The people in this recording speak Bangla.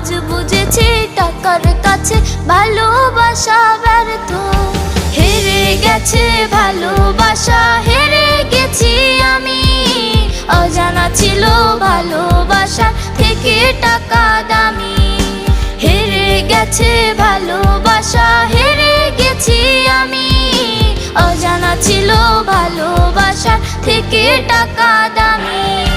আজ বুঝেছি টাকার কাছে ভালোবাসা ব্যর্থ। হেরে গেছে ভালোবাসা, হেরে গেছি আমি। অজানা ছিল ভালোবাসা থেকে টাকা দামি। হেরে গেছে ভালোবাসা, হেরে গেছি আমি। অজানা ছিল ভালোবাসা থেকে টাকা দামি।